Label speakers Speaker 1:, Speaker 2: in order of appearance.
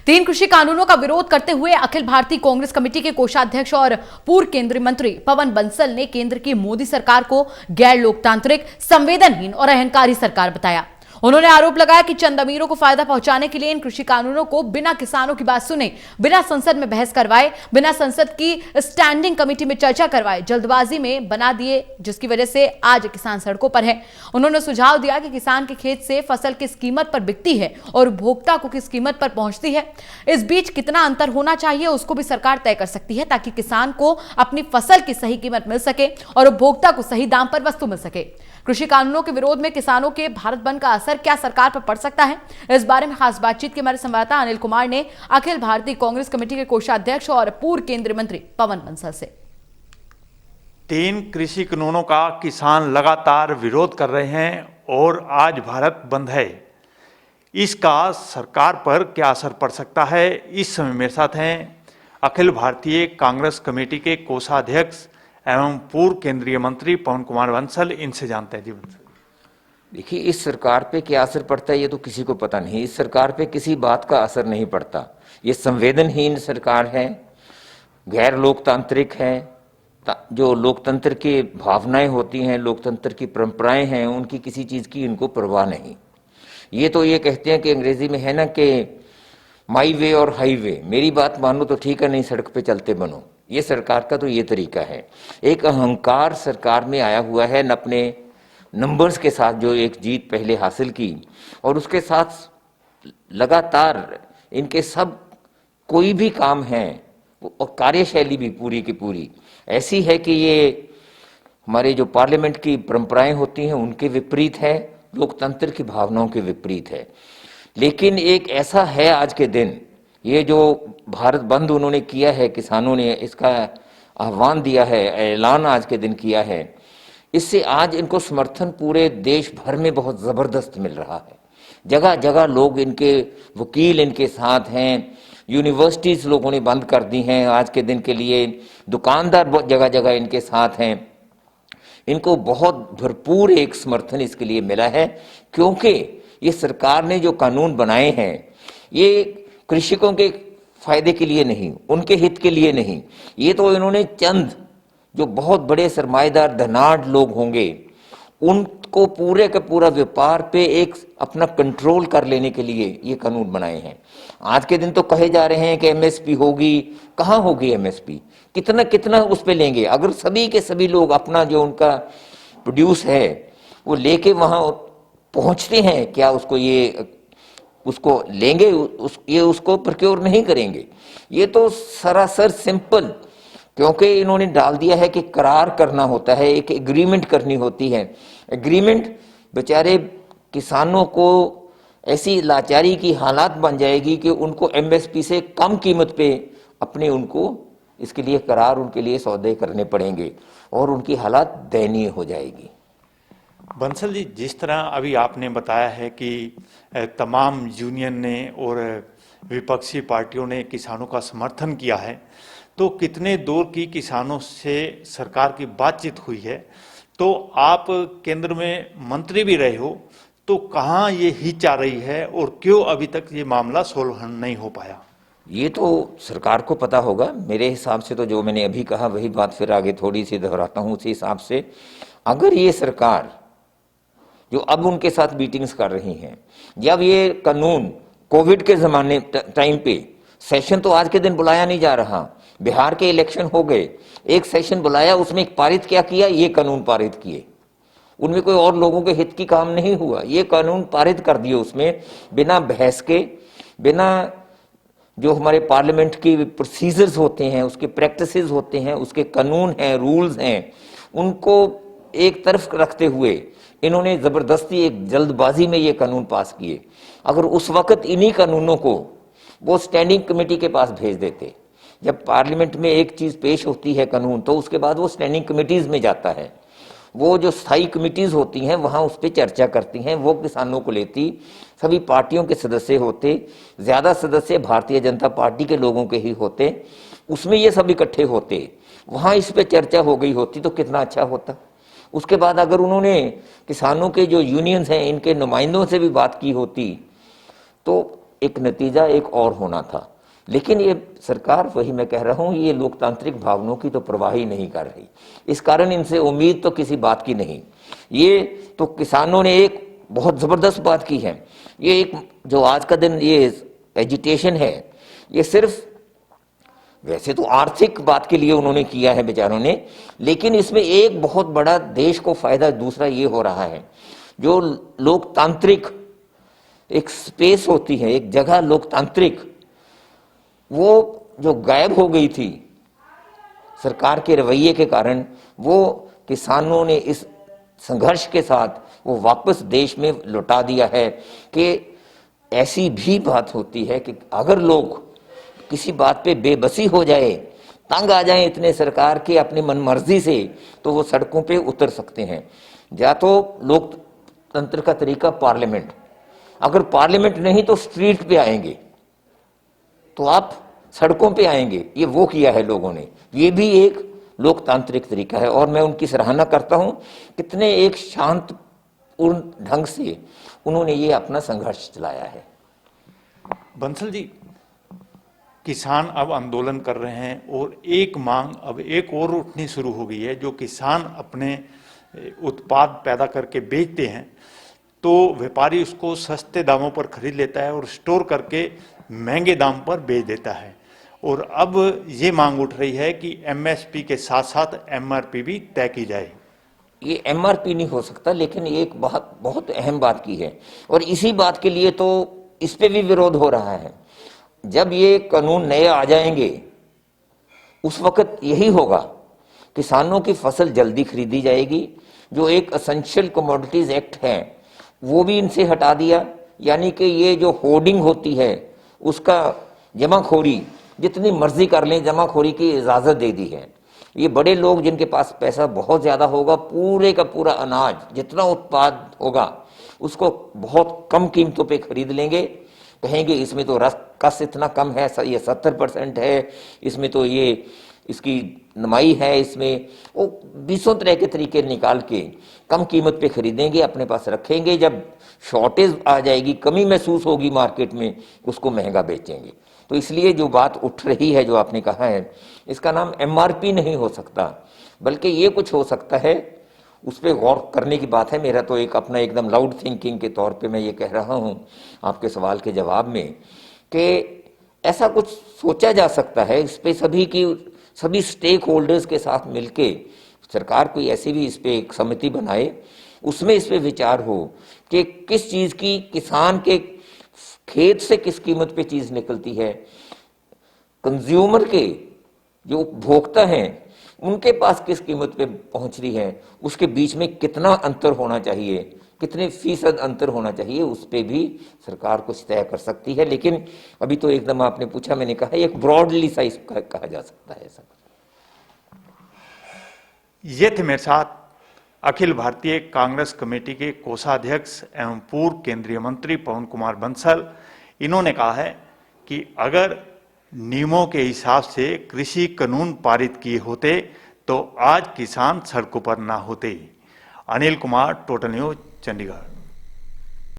Speaker 1: तीन कृषि कानूनों का विरोध करते हुए अखिल भारतीय कांग्रेस कमेटी के कोषाध्यक्ष और पूर्व केंद्रीय मंत्री पवन बंसल ने केंद्र की मोदी सरकार को गैर लोकतांत्रिक, संवेदनहीन और अहंकारी सरकार बताया। उन्होंने आरोप लगाया कि चंद अमीरों को फायदा पहुंचाने के लिए इन कृषि कानूनों को बिना किसानों की बात सुने, बिना संसद में बहस करवाए, बिना संसद की स्टैंडिंग कमेटी में चर्चा करवाए जल्दबाजी में बना दिए, जिसकी वजह से आज किसान सड़कों पर है। उन्होंने सुझाव दिया कि किसान के खेत से फसल किस कीमत पर बिकती है और उपभोक्ता को किस कीमत पर पहुंचती है, इस बीच कितना अंतर होना चाहिए उसको भी सरकार तय कर सकती है, ताकि किसान को अपनी फसल की सही कीमत मिल सके और उपभोक्ता को सही दाम पर वस्तु मिल सके। कृषि कानूनों के विरोध में किसानों के भारत बंद का असर क्या सरकार पर पड़ सकता है, इस बारे में खास बातचीत की हमारे संवाददाता अनिल कुमार ने अखिल भारतीय कांग्रेस कमेटी के कोषाध्यक्ष और पूर्व केंद्रीय मंत्री पवन बंसल से।
Speaker 2: तीन कृषि कानूनों का किसान लगातार विरोध कर रहे हैं और आज भारत बंद है। इसका सरकार पर क्या असर पड़ सकता है, इस समय मेरे साथ हैं अखिल भारतीय कांग्रेस कमेटी के कोषाध्यक्ष एवं पूर्व केंद्रीय मंत्री पवन कुमार बंसल। इनसे जानते हैं। जी
Speaker 3: देखिए, इस सरकार पे क्या असर पड़ता है ये तो किसी को पता नहीं। इस सरकार पे किसी बात का असर नहीं पड़ता। ये संवेदनहीन सरकार है, गैर लोकतांत्रिक है। जो लोकतंत्र की भावनाएं होती हैं, लोकतंत्र की परंपराएं हैं, उनकी किसी चीज की इनको परवाह नहीं। ये तो ये कहते हैं कि अंग्रेजी में है ना कि माई वे और हाईवे, मेरी बात मानो तो ठीक है, नहीं सड़क पे चलते बनो। ये सरकार का तो ये तरीका है। एक अहंकार सरकार में आया हुआ है, न अपने नंबर्स के साथ जो एक जीत पहले हासिल की, और उसके साथ लगातार इनके सब कोई भी काम है और कार्यशैली भी पूरी की पूरी ऐसी है कि ये हमारे जो पार्लियामेंट की परंपराएं होती हैं उनके विपरीत है, लोकतंत्र की भावनाओं के विपरीत है। लेकिन एक ऐसा है आज के दिन, ये जो भारत बंद उन्होंने किया है, किसानों ने इसका आह्वान दिया है, ऐलान आज के दिन किया है, इससे आज इनको समर्थन पूरे देश भर में बहुत जबरदस्त मिल रहा है। जगह जगह लोग, इनके वकील इनके साथ हैं, यूनिवर्सिटीज लोगों ने बंद कर दी हैं आज के दिन के लिए, दुकानदार जगह जगह इनके साथ हैं। इनको बहुत भरपूर एक समर्थन इसके लिए मिला है, क्योंकि ये सरकार ने जो कानून बनाए हैं ये कृषकों के फायदे के लिए नहीं, उनके हित के लिए नहीं। ये तो इन्होंने चंद जो बहुत बड़े सरमाएदार धनाढ़ लोग होंगे उनको पूरे का पूरा व्यापार पे एक अपना कंट्रोल कर लेने के लिए ये कानून बनाए हैं। आज के दिन तो कहे जा रहे हैं कि एमएसपी होगी, कहाँ होगी एमएसपी, कितना कितना उस पे लेंगे। अगर सभी के सभी लोग अपना जो उनका प्रोड्यूस है वो लेके वहां पहुंचते हैं, क्या उसको लेंगे, ये उसको प्रोक्योर नहीं करेंगे। ये तो सरासर सिंपल, क्योंकि इन्होंने डाल दिया है कि करार करना होता है, एक एग्रीमेंट करनी होती है। एग्रीमेंट बेचारे किसानों को ऐसी लाचारी की हालात बन जाएगी कि उनको एमएसपी से कम कीमत पे अपने उनको इसके लिए करार, उनके लिए सौदे करने पड़ेंगे और उनकी हालात दयनीय हो जाएगी।
Speaker 2: बंसल जी, जिस तरह अभी आपने बताया है कि तमाम यूनियन ने और विपक्षी पार्टियों ने किसानों का समर्थन किया है, तो कितने दूर की किसानों से सरकार की बातचीत हुई है? तो आप केंद्र में मंत्री भी रहे हो, तो कहाँ ये हिच आ रही है और क्यों अभी तक ये मामला सोल्व नहीं हो पाया?
Speaker 3: ये तो सरकार को पता होगा। मेरे हिसाब से तो जो मैंने अभी कहा वही बात फिर आगे थोड़ी सी दोहराता हूँ। उसी हिसाब से अगर ये सरकार जो अब उनके साथ मीटिंग्स कर रही हैं, जब ये कानून कोविड के जमाने टाइम पे सेशन तो आज के दिन बुलाया नहीं जा रहा, बिहार के इलेक्शन हो गए, एक सेशन बुलाया, उसमें एक पारित क्या किया, ये कानून पारित किए। उनमें कोई और लोगों के हित की काम नहीं हुआ, ये कानून पारित कर दिए उसमें बिना बहस के, बिना जो हमारे पार्लियामेंट की प्रोसीजर्स होते हैं, उसके प्रैक्टिसेस होते हैं, उसके कानून हैं, रूल्स हैं, उनको एक तरफ रखते हुए इन्होंने जबरदस्ती एक जल्दबाजी में ये कानून पास किए। अगर उस वक्त इन्हीं कानूनों को वो स्टैंडिंग कमेटी के पास भेज देते, जब पार्लियामेंट में एक चीज पेश होती है कानून, तो उसके बाद वो स्टैंडिंग कमेटीज में जाता है, वो जो स्थायी कमेटीज होती हैं वहां उस पर चर्चा करती हैं, वो किसानों को लेती, सभी पार्टियों के सदस्य होते, ज्यादा सदस्य भारतीय जनता पार्टी के लोगों के ही होते, उसमें ये सब इकट्ठे होते, वहां इस पे चर्चा हो गई होती तो कितना अच्छा होता। उसके बाद अगर उन्होंने किसानों के जो यूनियंस हैं इनके नुमाइंदों से भी बात की होती तो एक नतीजा एक और होना था। लेकिन ये सरकार, वही मैं कह रहा हूं, ये लोकतांत्रिक भावनाओं की तो परवाह ही नहीं कर रही। इस कारण इनसे उम्मीद तो किसी बात की नहीं। ये तो किसानों ने एक बहुत जबरदस्त बात की है। ये एक जो आज का दिन ये एजिटेशन है, ये सिर्फ वैसे तो आर्थिक बात के लिए उन्होंने किया है बेचारों ने, लेकिन इसमें एक बहुत बड़ा देश को फायदा दूसरा ये हो रहा है, जो लोकतांत्रिक एक स्पेस होती है, एक जगह लोकतांत्रिक, वो जो गायब हो गई थी सरकार के रवैये के कारण, वो किसानों ने इस संघर्ष के साथ वो वापस देश में लौटा दिया है। कि ऐसी भी बात होती है कि अगर लोग किसी बात पे बेबसी हो जाए, तंग आ जाए इतने सरकार के अपनी मनमर्जी से, तो वो सड़कों पे उतर सकते हैं। या तो लोकतंत्र का तरीका पार्लियामेंट, अगर पार्लियामेंट नहीं तो स्ट्रीट पे आएंगे, तो आप सड़कों पे आएंगे। ये वो किया है लोगों ने, ये भी एक लोकतांत्रिक तरीका है और मैं उनकी सराहना करता हूं। कितने एक शांतपूर्ण ढंग से उन्होंने ये अपना संघर्ष चलाया है।
Speaker 2: बंसल जी, किसान अब आंदोलन कर रहे हैं और एक मांग अब एक और उठनी शुरू हो गई है। जो किसान अपने उत्पाद पैदा करके बेचते हैं तो व्यापारी उसको सस्ते दामों पर खरीद लेता है और स्टोर करके महंगे दाम पर बेच देता है। और अब ये मांग उठ रही है कि एमएसपी के साथ साथ एमआरपी भी तय की जाए।
Speaker 3: ये एमआरपी नहीं हो सकता, लेकिन एक बहुत अहम बात की है और इसी बात के लिए तो इस पे भी विरोध हो रहा है। जब ये कानून नए आ जाएंगे उस वक्त यही होगा, किसानों की फसल जल्दी खरीदी जाएगी। जो एक एसेंशियल कमोडिटीज एक्ट है वो भी इनसे हटा दिया, यानी कि ये जो होर्डिंग होती है उसका जमाखोरी जितनी मर्जी कर लें, जमाखोरी की इजाजत दे दी है। ये बड़े लोग जिनके पास पैसा बहुत ज्यादा होगा, पूरे का पूरा अनाज जितना उत्पाद होगा उसको बहुत कम कीमतों पे खरीद लेंगे। कहेंगे इसमें तो रस कस इतना कम है, ये 70% है, इसमें तो ये इसकी नमाई है, इसमें वो 20 तरह के तरीके निकाल के कम कीमत पे खरीदेंगे, अपने पास रखेंगे। जब शॉर्टेज आ जाएगी, कमी महसूस होगी मार्केट में, उसको महंगा बेचेंगे। तो इसलिए जो बात उठ रही है, जो आपने कहा है, इसका नाम एमआरपी नहीं हो सकता, बल्कि ये कुछ हो सकता है, उस पर गौर करने की बात है। मेरा तो एक अपना एकदम लाउड थिंकिंग के तौर पे मैं ये कह रहा हूँ आपके सवाल के जवाब में, कि ऐसा कुछ सोचा जा सकता है। इस पे सभी स्टेक होल्डर्स के साथ मिलके सरकार कोई ऐसी भी इस पे एक समिति बनाए, उसमें इस पे विचार हो कि किस चीज की किसान के खेत से किस कीमत पे चीज निकलती है, कंज्यूमर के जो उपभोक्ता हैं उनके पास किस कीमत पे पहुंच रही है, उसके बीच में कितना अंतर होना चाहिए, कितने फीसद अंतर होना चाहिए, उस पे भी सरकार कुछ तय कर सकती है। लेकिन अभी तो एकदम आपने पूछा, मैंने कहा एक ब्रॉडली सा इसका कहा जा सकता है ऐसा।
Speaker 2: ये थे मेरे साथ अखिल भारतीय कांग्रेस कमेटी के कोषाध्यक्ष एवं पूर्व केंद्रीय मंत्री पवन कुमार बंसल। इन्होंने कहा है कि अगर नियमों के हिसाब से कृषि कानून पारित किए होते तो आज किसान सड़कों पर ना होते। Anil Kumar, total news, Chandigarh.